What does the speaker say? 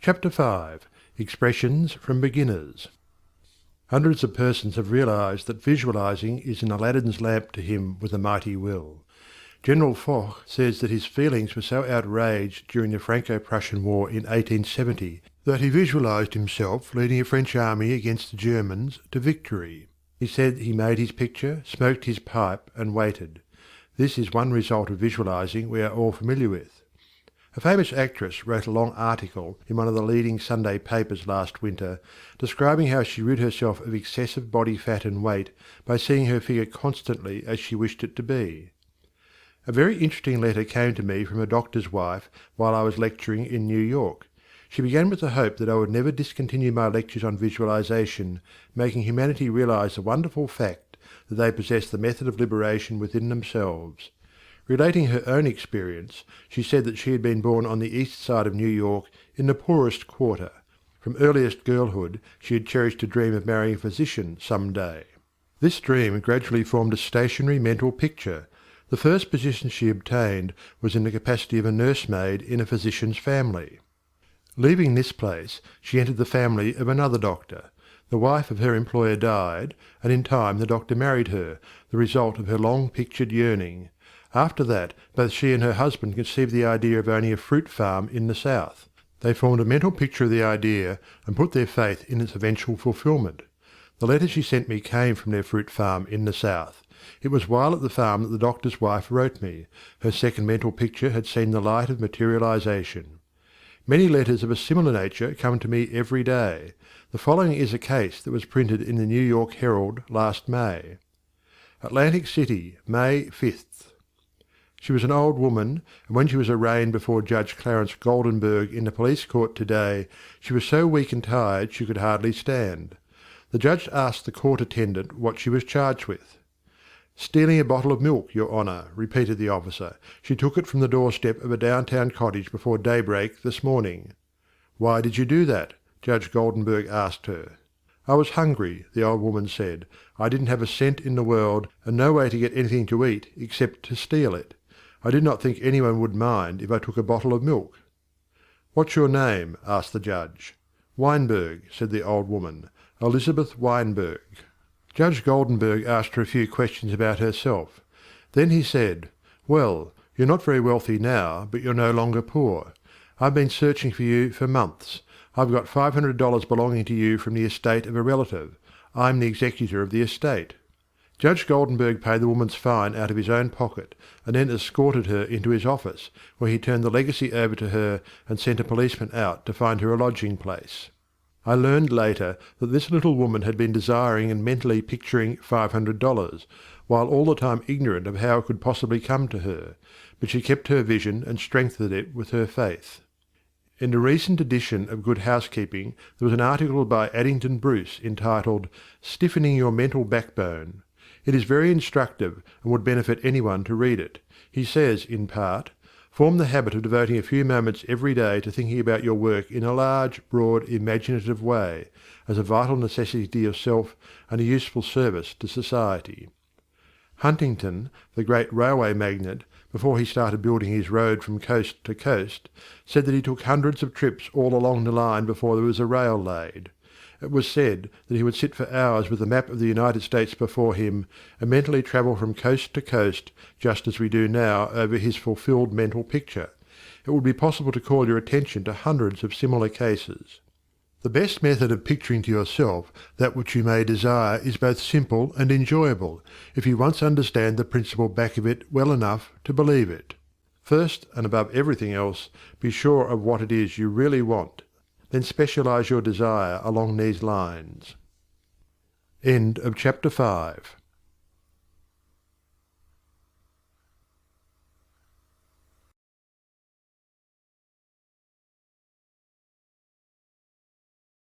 Chapter 5. Expressions from Beginners. Hundreds of persons have realized that visualizing is an Aladdin's lamp to him with a mighty will. General Foch says that his feelings were so outraged during the Franco-Prussian War in 1870 that he visualized himself leading a French army against the Germans to victory. He said he made his picture, smoked his pipe, and waited. This is one result of visualizing we are all familiar with. A famous actress wrote a long article in one of the leading Sunday papers last winter, describing how she rid herself of excessive body fat and weight by seeing her figure constantly as she wished it to be. A very interesting letter came to me from a doctor's wife while I was lecturing in New York. She began with the hope that I would never discontinue my lectures on visualization, making humanity realize the wonderful fact that they possess the method of liberation within themselves. Relating her own experience, she said that she had been born on the east side of New York in the poorest quarter. From earliest girlhood she had cherished a dream of marrying a physician some day. This dream gradually formed a stationary mental picture. The first position she obtained was in the capacity of a nursemaid in a physician's family. Leaving this place, she entered the family of another doctor. The wife of her employer died, and in time the doctor married her, the result of her long-pictured yearning. After that, both she and her husband conceived the idea of owning a fruit farm in the South. They formed a mental picture of the idea and put their faith in its eventual fulfilment. The letter she sent me came from their fruit farm in the South. It was while at the farm that the doctor's wife wrote me. Her second mental picture had seen the light of materialization. Many letters of a similar nature come to me every day. The following is a case that was printed in the New York Herald last May. Atlantic City, May 5th. She was an old woman, and when she was arraigned before Judge Clarence Goldenberg in the police court today, she was so weak and tired she could hardly stand. The judge asked the court attendant what she was charged with. "Stealing a bottle of milk, Your Honour," repeated the officer. "She took it from the doorstep of a downtown cottage before daybreak this morning." "Why did you do that?" Judge Goldenberg asked her. "I was hungry," the old woman said. "I didn't have a cent in the world, and no way to get anything to eat except to steal it. I did not think anyone would mind if I took a bottle of milk." "What's your name?" asked the judge. "Weinberg," said the old woman. "Elizabeth Weinberg." Judge Goldenberg asked her a few questions about herself. Then he said, "Well, you're not very wealthy now, but you're no longer poor. I've been searching for you for months. I've got $500 belonging to you from the estate of a relative. I'm the executor of the estate." Judge Goldenberg paid the woman's fine out of his own pocket, and then escorted her into his office, where he turned the legacy over to her and sent a policeman out to find her a lodging place. I learned later that this little woman had been desiring and mentally picturing $500, while all the time ignorant of how it could possibly come to her, but she kept her vision and strengthened it with her faith. In a recent edition of Good Housekeeping there was an article by Addington Bruce entitled "Stiffening Your Mental Backbone." It is very instructive and would benefit anyone to read it. He says, in part, "Form the habit of devoting a few moments every day to thinking about your work in a large, broad, imaginative way, as a vital necessity to yourself and a useful service to society." Huntington, the great railway magnate, before he started building his road from coast to coast, said that he took hundreds of trips all along the line before there was a rail laid. It was said that he would sit for hours with a map of the United States before him and mentally travel from coast to coast, just as we do now over his fulfilled mental picture. It would be possible to call your attention to hundreds of similar cases. The best method of picturing to yourself that which you may desire is both simple and enjoyable, if you once understand the principle back of it well enough to believe it. First, and above everything else, be sure of what it is you really want. Then specialize your desire along these lines. End of Chapter 5.